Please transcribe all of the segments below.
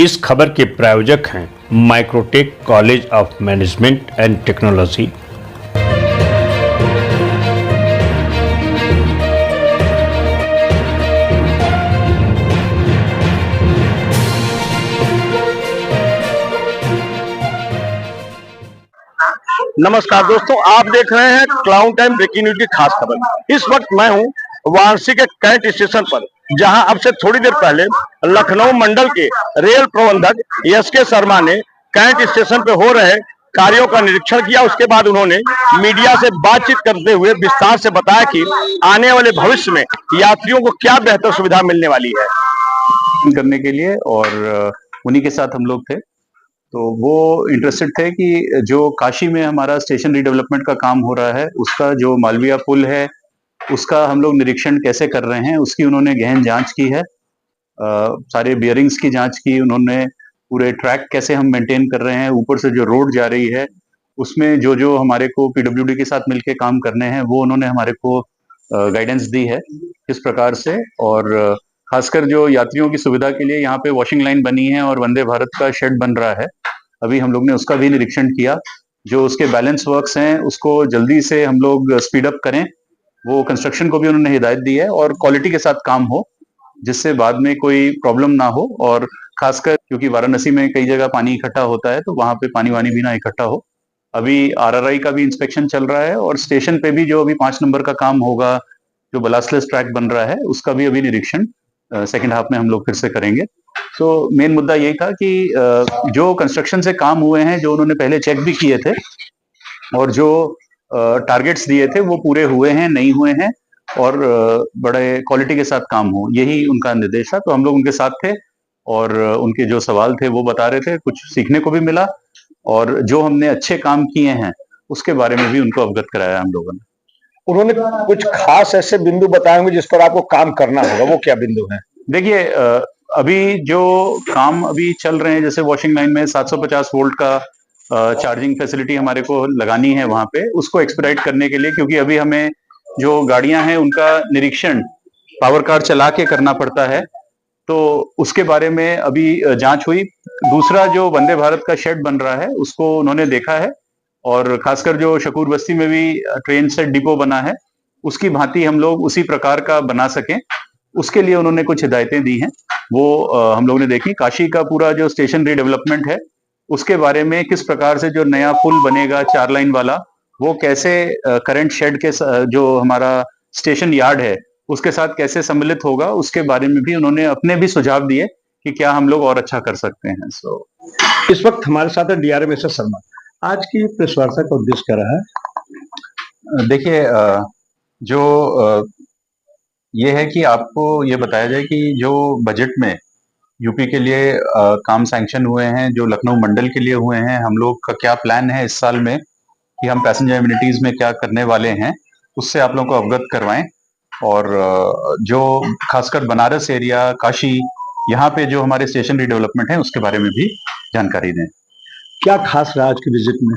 इस खबर के प्रायोजक हैं Microtek college of management and technology. नमस्कार दोस्तों, आप देख रहे हैं क्लाउड टाइम ब्रेकिंग न्यूज की खास खबर। इस वक्त मैं हूं वाराणसी के कैंट स्टेशन पर, जहां अब से थोड़ी देर पहले लखनऊ मंडल के रेल प्रबंधक एस.के. शर्मा ने कैंट स्टेशन पे हो रहे कार्यों का निरीक्षण किया। उसके बाद उन्होंने मीडिया से बातचीत करते हुए विस्तार से बताया कि आने वाले भविष्य में यात्रियों को क्या बेहतर सुविधा मिलने वाली है। करने के लिए और उन्हीं के साथ हम लोग थे, तो वो इंटरेस्टेड थे कि जो काशी में हमारा स्टेशन रीडेवलपमेंट का काम हो रहा है, उसका जो मालवीय पुल है, उसका हम लोग निरीक्षण कैसे कर रहे हैं, उसकी उन्होंने गहन जांच की है। सारे बियरिंग्स की जांच की उन्होंने, पूरे ट्रैक कैसे हम मेंटेन कर रहे हैं, ऊपर से जो रोड जा रही है उसमें जो जो हमारे को पीडब्ल्यूडी के साथ मिलके काम करने हैं, वो उन्होंने हमारे को गाइडेंस दी है किस प्रकार से। और खासकर जो यात्रियों की सुविधा के लिए यहाँ पे वॉशिंग लाइन बनी है और वंदे भारत का शेड बन रहा है, अभी हम लोग ने उसका भी निरीक्षण किया। जो उसके बैलेंस वर्क्स हैं उसको जल्दी से हम लोग स्पीड अप करें, वो कंस्ट्रक्शन को भी उन्होंने हिदायत दी है, और क्वालिटी के साथ काम हो जिससे बाद में कोई प्रॉब्लम ना हो। और खासकर क्योंकि वाराणसी में कई जगह पानी इकट्ठा होता है, तो वहां पे पानी वानी भी ना इकट्ठा हो। अभी आरआरआई का भी इंस्पेक्शन चल रहा है, और स्टेशन पे भी जो अभी 5 नंबर का काम होगा, जो बलासलेस ट्रैक बन रहा है, उसका भी अभी निरीक्षण सेकेंड हाफ में हम लोग फिर से करेंगे। तो मेन मुद्दा यही था कि जो कंस्ट्रक्शन से काम हुए हैं, जो उन्होंने पहले चेक भी किए थे, और जो टारगेट्स दिए थे वो पूरे हुए हैं नहीं हुए हैं, और बड़े क्वालिटी के साथ काम हो, यही उनका निर्देश था। तो हम लोग उनके साथ थे, और उनके जो सवाल थे वो बता रहे थे, कुछ सीखने को भी मिला, और जो हमने अच्छे काम किए हैं उसके बारे में भी उनको अवगत कराया हम लोगों ने। उन्होंने कुछ खास ऐसे बिंदु बताए होंगे जिस पर आपको काम करना होगा, वो क्या बिंदु हैं? देखिए, अभी जो काम अभी चल रहे हैं, जैसे वॉशिंग लाइन में 750 वोल्ट का चार्जिंग फैसिलिटी हमारे को लगानी है वहां पे, उसको एक्सपेडाइट करने के लिए, क्योंकि अभी हमें जो गाड़ियां हैं उनका निरीक्षण पावर कार चला के करना पड़ता है, तो उसके बारे में अभी जांच हुई। दूसरा, जो वंदे भारत का शेड बन रहा है उसको उन्होंने देखा है, और खासकर जो शकूर बस्ती में भी ट्रेन से डिपो बना है, उसकी भांति हम लोग उसी प्रकार का बना सकें, उसके लिए उन्होंने कुछ हिदायतें दी हैं। वो हम लोग ने देखी। काशी का पूरा जो स्टेशन रीडेवलपमेंट है, उसके बारे में किस प्रकार से जो नया पुल बनेगा 4 लाइन वाला, वो कैसे करंट शेड के जो हमारा स्टेशन यार्ड है उसके साथ कैसे सम्मिलित होगा, उसके बारे में भी उन्होंने अपने भी सुझाव दिए कि क्या हम लोग और अच्छा कर सकते हैं। इस वक्त हमारे साथ है डीआरएम एस.एस. शर्मा। आज की प्रेस वार्ता का उद्देश्य क्या रहा है? देखिए, जो ये है कि आपको ये बताया जाए कि जो बजट में यूपी के लिए काम सैंक्शन हुए हैं, जो लखनऊ मंडल के लिए हुए हैं, हम लोग का क्या प्लान है इस साल में कि हम पैसेंजर एमिनिटीज में क्या करने वाले हैं, उससे आप लोगों को अवगत करवाएं। और जो खासकर बनारस एरिया, काशी, यहाँ पे जो हमारे स्टेशन रीडेवलपमेंट है उसके बारे में भी जानकारी दें। क्या खास रहा आज की विजिट में?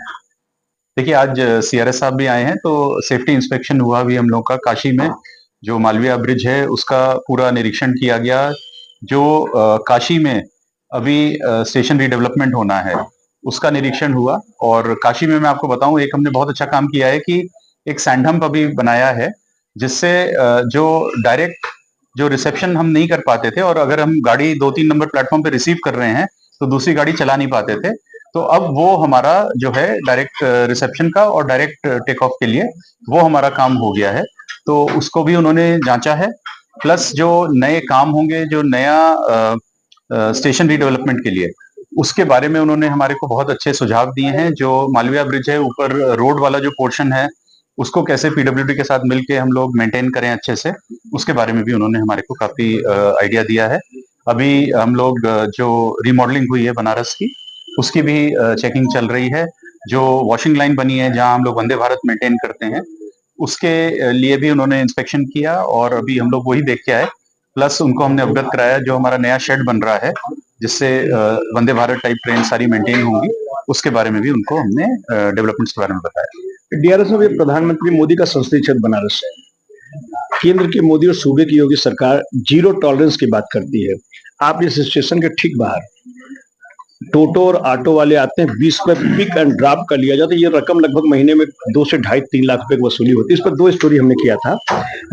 देखिए, आज सीआरएस साहब भी आए हैं, तो सेफ्टी इंस्पेक्शन हुआ भी हम लोग का। काशी में जो मालवीय ब्रिज है उसका पूरा निरीक्षण किया गया। जो काशी में अभी स्टेशन रीडेवलपमेंट होना है उसका निरीक्षण हुआ। और काशी में मैं आपको बताऊं, एक हमने बहुत अच्छा काम किया है कि एक सैंडहम्प अभी बनाया है, जिससे जो डायरेक्ट जो रिसेप्शन हम नहीं कर पाते थे, और अगर हम गाड़ी 2-3 नंबर प्लेटफॉर्म पे रिसीव कर रहे हैं तो दूसरी गाड़ी चला नहीं पाते थे, तो अब वो हमारा जो है डायरेक्ट रिसेप्शन का और डायरेक्ट टेक ऑफ के लिए वो हमारा काम हो गया है। तो उसको भी उन्होंने जांचा है। प्लस जो नए काम होंगे, जो नया स्टेशन रीडेवलपमेंट के लिए, उसके बारे में उन्होंने हमारे को बहुत अच्छे सुझाव दिए हैं। जो मालवीय ब्रिज है, ऊपर रोड वाला जो पोर्शन है, उसको कैसे पीडब्ल्यूडी के साथ मिलके हम लोग मेंटेन करें अच्छे से, उसके बारे में भी उन्होंने हमारे को काफी आइडिया दिया है। अभी हम लोग जो रिमॉडलिंग हुई है बनारस की, उसकी भी चेकिंग चल रही है। जो वॉशिंग लाइन बनी है जहां हम लोग वंदे भारत मेंटेन करते हैं, उसके लिए भी उन्होंने इंस्पेक्शन किया, और अभी हम लोग वही देख के आए। प्लस उनको हमने अवगत कराया जो हमारा नया शेड बन रहा है, जिससे वंदे भारत टाइप ट्रेन सारी मेंटेन होंगी, उसके बारे में भी उनको हमने डेवलपमेंट्स के बारे में बताया। डीआरएस में प्रधानमंत्री मोदी का संसदीय क्षेत्र बनारस है। केंद्र की मोदी और सूबे की योगी सरकार जीरो टॉलरेंस की बात करती है। आप इस स्टेशन के ठीक बाहर टोटो और ऑटो वाले आते हैं, 20 रुपए पिक एंड ड्रॉप कर लिया जाता है। ये रकम लगभग महीने में 2 से ढाई 3 लाख रुपए की वसूली होती है। इस पर 2 स्टोरी हमने किया था।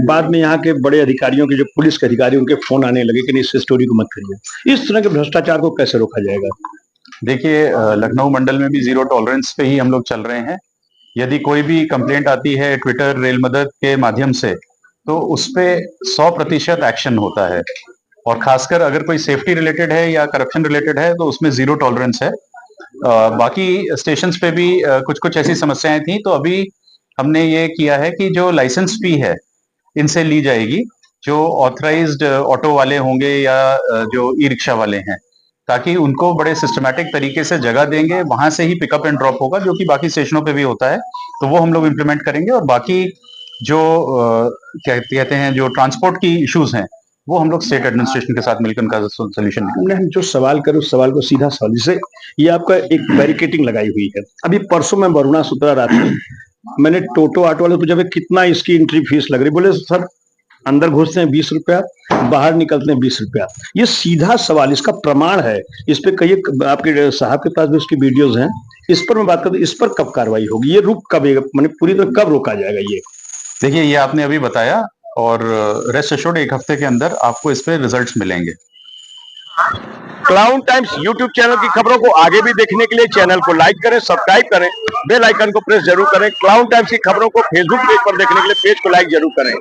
बाद में यहाँ के बड़े अधिकारियों के, जो पुलिस के अधिकारी, उनके फोन आने लगे कि नहीं, इस स्टोरी को मत करिए। इस तरह के भ्रष्टाचार को कैसे रोका जाएगा? देखिए, लखनऊ मंडल में भी जीरो टॉलरेंस पे ही हम लोग चल रहे हैं। यदि कोई भी कंप्लेंट आती है ट्विटर, रेल मदद के माध्यम से, तो उस पे 100% एक्शन होता है। और खासकर अगर कोई सेफ्टी रिलेटेड है या करप्शन रिलेटेड है तो उसमें जीरो टॉलरेंस है। बाकी स्टेशंस पे भी कुछ कुछ ऐसी समस्याएं थी, तो अभी हमने ये किया है कि जो लाइसेंस फी है इनसे ली जाएगी, जो ऑथराइज्ड ऑटो वाले होंगे या जो ई रिक्शा वाले हैं, ताकि उनको बड़े सिस्टमैटिक तरीके से जगह देंगे, वहां से ही पिकअप एंड ड्रॉप होगा, जो कि बाकी स्टेशनों पे भी होता है। तो वो हम लोग इम्प्लीमेंट करेंगे। और बाकी जो कहते हैं जो ट्रांसपोर्ट की इश्यूज हैं, वो हम लोग स्टेट एडमिनिस्ट्रेशन के साथ मिलकर उनका सोल्यूशन निकालेंगे। हमने जो सवाल करे उस सवाल को सीधा सवाल, जैसे ये आपका एक बैरिकेटिंग लगाई हुई है। अभी परसों मैं वरुणा सुत्रा रात में मैंने टोटो ऑटो वाले को पूछा, कितना इसकी एंट्री फीस लग रही? बोले सर, अंदर घुसते हैं 20 रुपया, बाहर निकलते हैं 20 रुपया। ये सीधा सवाल, इसका प्रमाण है। इस पे कई आपके साहब के पास भी उसकी वीडियोज हैं। इस पर मैं बात करता हूं, इस पर कब कार्रवाई होगी? ये रुक कब, मैंने पूरी तरह कब रोका जाएगा ये? देखिए, ये आपने अभी बताया, और रेस्ट एश्योर्ड 1 हफ्ते के अंदर आपको इस पे रिजल्ट्स मिलेंगे। क्लाउन टाइम्स यूट्यूब चैनल की खबरों को आगे भी देखने के लिए चैनल को लाइक करें, सब्सक्राइब करें, बेल आइकन को प्रेस जरूर करें। क्लाउन टाइम्स की खबरों को फेसबुक पेज पर देखने के लिए पेज को लाइक जरूर करें।